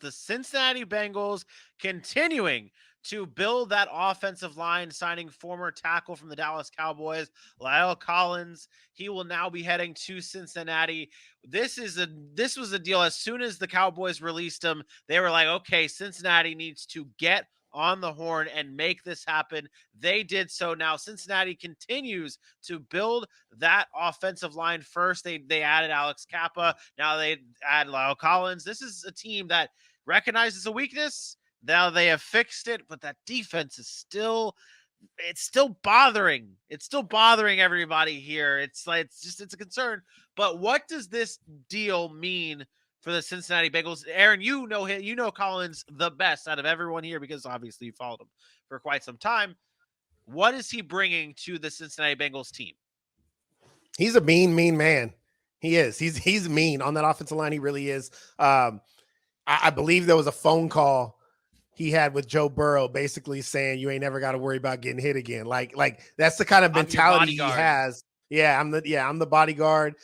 the Cincinnati Bengals continuing to build that offensive line, signing former tackle from the Dallas Cowboys, Lyle Collins. He will now be heading to Cincinnati. This was a deal. As soon as the Cowboys released him, they were like, okay, Cincinnati needs to get on the horn and make this happen. They did so. Now Cincinnati continues to build that offensive line first. They added Alex Kappa. Now they add Lyle Collins. This is a team that recognizes a weakness. Now they have fixed it, but that defense is still bothering. It's still bothering everybody here. It's a concern. But what does this deal mean for the Cincinnati Bengals? Aaron, you know him, you know Collins the best out of everyone here because obviously you followed him for quite some time. What is he bringing to the Cincinnati Bengals team? He's a mean man. He is. He's mean on that offensive line. He really is. I believe there was a phone call he had with Joe Burrow, basically saying you ain't never got to worry about getting hit again. Like that's the kind of mentality he has. Yeah, I'm the bodyguard.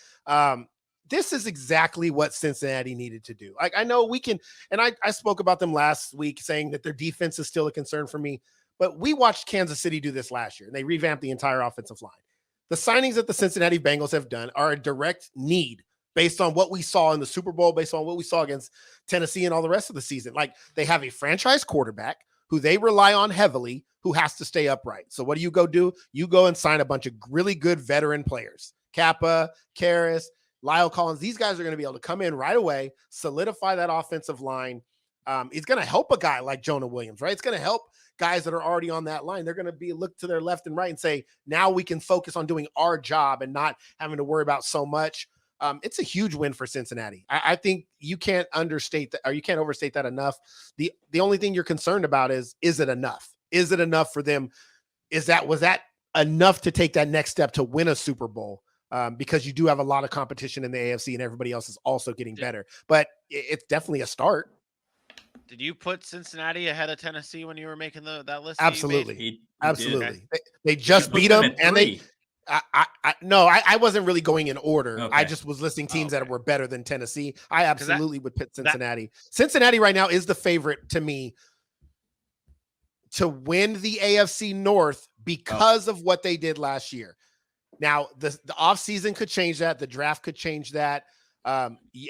This is exactly what Cincinnati needed to do. I know we can, and I spoke about them last week saying that their defense is still a concern for me, but we watched Kansas City do this last year and they revamped the entire offensive line. The signings that the Cincinnati Bengals have done are a direct need based on what we saw in the Super Bowl, based on what we saw against Tennessee and all the rest of the season. Like, they have a franchise quarterback who they rely on heavily, who has to stay upright. So what do? You go and sign a bunch of really good veteran players. Kappa, Karras, Lyle Collins. These guys are going to be able to come in right away, solidify that offensive line. It's going to help a guy like Jonah Williams, right? It's going to help guys that are already on that line. They're going to look to their left and right and say, now we can focus on doing our job and not having to worry about so much. It's a huge win for Cincinnati. I think you can't understate that, or you can't overstate that enough. The only thing you're concerned about is it enough? Is it enough for them? Was that enough to take that next step to win a Super Bowl? Because you do have a lot of competition in the AFC and everybody else is also getting better, but it's definitely a start. Did you put Cincinnati ahead of Tennessee when you were making that list? Absolutely. Absolutely. They just beat them and I wasn't really going in order. Okay. I just was listing teams that were better than Tennessee. I absolutely would put Cincinnati. Cincinnati right now is the favorite to me to win the AFC North because of what they did last year. Now, the offseason could change that. The draft could change that.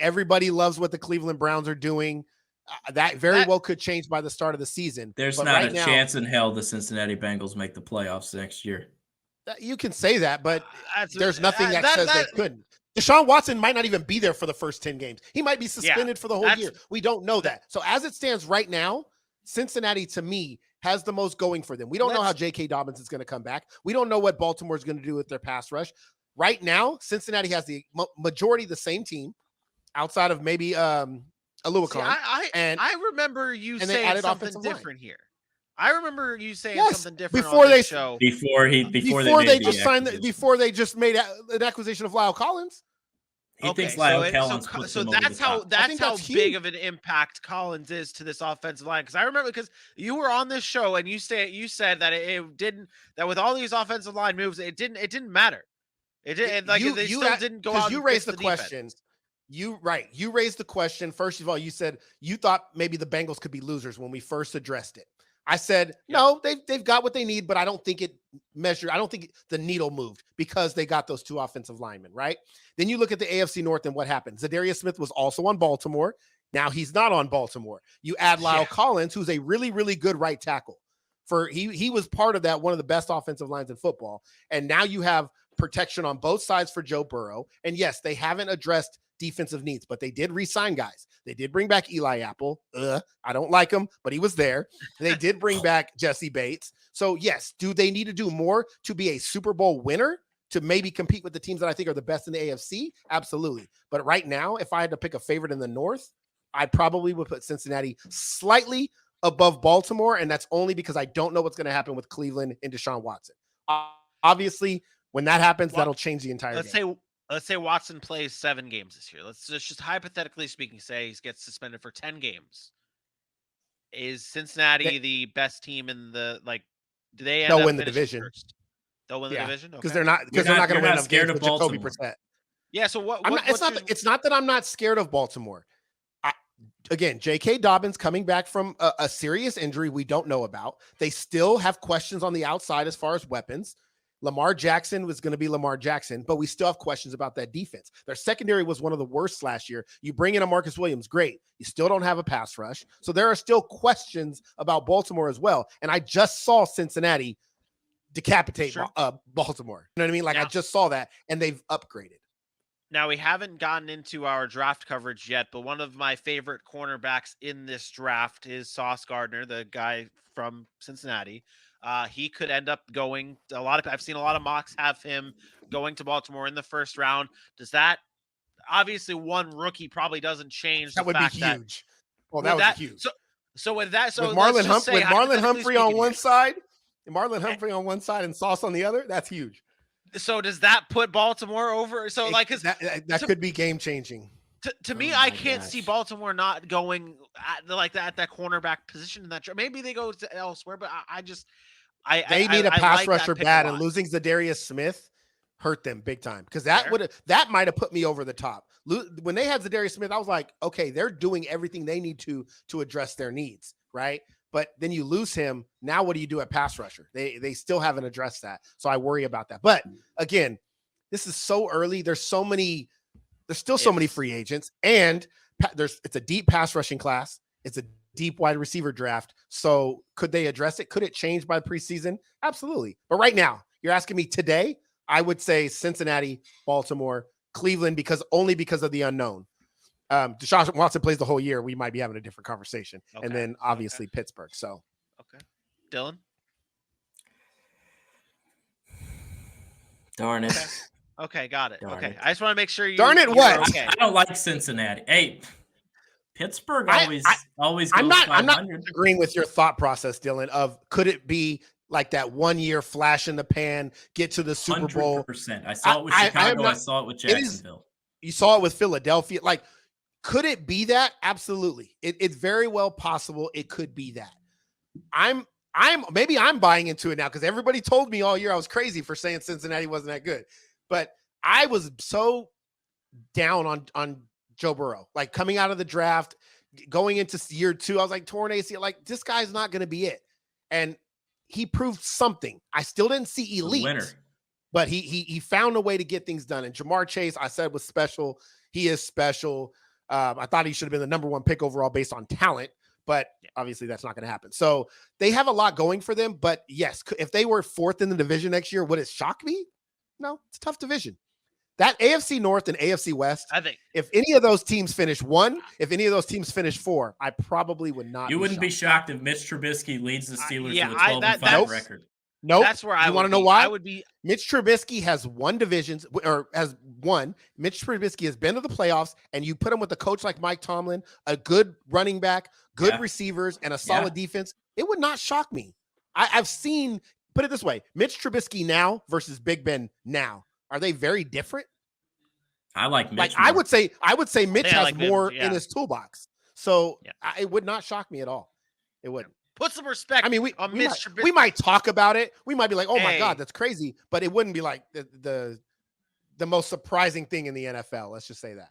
Everybody loves what the Cleveland Browns are doing. That well could change by the start of the season. There's not a chance in hell the Cincinnati Bengals make the playoffs next year. You can say that, but there's nothing that says they couldn't. Deshaun Watson might not even be there for the first 10 games. He might be suspended for the whole year. We don't know that. So as it stands right now, Cincinnati, to me, has the most going for them. We don't know how J.K. Dobbins is going to come back. We don't know what Baltimore is going to do with their pass rush. Right now, Cincinnati has the majority of the same team, outside of maybe Aluakon. I remember you saying something different here. I remember you saying something different before they just made an acquisition of Lyle Collins. He thinks Lyle Collins. So that's how big of an impact Collins is to this offensive line. Because I remember, because you were on this show and you said that it didn't, that with all these offensive line moves, it didn't matter. It didn't didn't go out. You raised the question. You raised the question. First of all, you said you thought maybe the Bengals could be losers when we first addressed it. I said, no, they've got what they need, but I don't think I don't think the needle moved because they got those two offensive linemen, right? Then you look at the AFC North and what happened. Zadarius Smith was also on Baltimore. Now he's not on Baltimore. You add Lyle Collins, who's a really, really good right tackle. He was part of that, one of the best offensive lines in football. And now you have protection on both sides for Joe Burrow. And yes, they haven't addressed defensive needs, but they did re-sign guys. They did bring back Eli Apple. I don't like him, but he was there. They did bring back Jesse Bates. So yes, do they need to do more to be a Super Bowl winner, to maybe compete with the teams that I think are the best in the AFC? Absolutely. But right now, if I had to pick a favorite in the North, I probably would put Cincinnati slightly above Baltimore. And that's only because I don't know what's going to happen with Cleveland and Deshaun Watson. Obviously, when that happens, that'll change the entire game. Let's say Watson plays 7 games this year. Let's just hypothetically speaking, say he gets suspended for 10 games. Is Cincinnati the best team in the, do they end up win the division first? They'll win the division? Because they're not going to win enough games with Jacoby Brissett. Yeah, so it's not that I'm not scared of Baltimore. again, J.K. Dobbins coming back from a serious injury we don't know about. They still have questions on the outside as far as weapons. Lamar Jackson was going to be Lamar Jackson, but we still have questions about that defense. Their secondary was one of the worst last year. You bring in a Marcus Williams, great. You still don't have a pass rush. So there are still questions about Baltimore as well. And I just saw Cincinnati decapitate Baltimore. You know what I mean? Like, I just saw that, and they've upgraded. Now, we haven't gotten into our draft coverage yet, but one of my favorite cornerbacks in this draft is Sauce Gardner, the guy from Cincinnati. He could end up going I've seen a lot of mocks have him going to Baltimore in the first round. Does that, obviously one rookie probably doesn't change the fact be that, huge. Well, that would be huge. So with that, so with Marlon Humphrey on one side, and Marlon Humphrey on one side and Sauce on the other, that's huge. So does that put Baltimore over? So cause that could be game changing. To me, I can't see Baltimore not going at that cornerback position in that. Maybe they go to elsewhere, but they need a pass rusher bad, and losing Zadarius Smith hurt them big time, because that might have put me over the top. When they had Zadarius Smith, I was like, okay, they're doing everything they need to address their needs, right? But then you lose him. Now what do you do at pass rusher? They still haven't addressed that. So I worry about that. But again, this is so early. There's still so many free agents, and it's a deep pass rushing class. It's a deep wide receiver draft. So could they address it? Could it change by the preseason? Absolutely. But right now, you're asking me today, I would say Cincinnati, Baltimore, Cleveland, only because of the unknown. Deshaun Watson plays the whole year, we might be having a different conversation. Okay. And then obviously Pittsburgh. So, okay. Dylan? Darn it. Okay, got it. Darn okay. it. I just want to make sure you. Darn it, what? Okay. I don't like Cincinnati. Hey, Pittsburgh always goes I'm not 500. agreeing with your thought process, Dylan, of could it be like that 1 year flash in the pan, get to the Super Bowl? 100%. I saw it with Chicago. I saw it with Jacksonville. You saw it with Philadelphia. Like, could it be that? Absolutely. It's very well possible it could be that. Maybe I'm buying into it now, because everybody told me all year I was crazy for saying Cincinnati wasn't that good. But I was so down on Joe Burrow. Like, coming out of the draft, going into year 2, I was like, torn ACL, like, this guy's not going to be it. And he proved something. I still didn't see elite. Winner. But he found a way to get things done. And Jamar Chase, I said, was special. He is special. I thought he should have been the number 1 pick overall based on talent, but obviously that's not going to happen. So they have a lot going for them. But yes, if they were 4th in the division next year, would it shock me? No, it's a tough division. That AFC North and AFC West, I think if any of those teams finish 1, if any of those teams finish 4, I probably would not. You wouldn't be shocked if Mitch Trubisky leads the Steelers to a 12-5 record. Nope. That's where I want to know why? I would be. Mitch Trubisky has won divisions, or has won. Mitch Trubisky has been to the playoffs, and you put him with a coach like Mike Tomlin, a good running back, good receivers, and a solid defense. It would not shock me. I've seen, put it this way, Mitch Trubisky now versus Big Ben now. Are they very different? I like Mitch. I would say Mitch has more in his toolbox. So it would not shock me at all. It wouldn't. Put some respect. I mean, we might talk about it. We might be like, "Oh my God, that's crazy," but it wouldn't be like the most surprising thing in the NFL. Let's just say that.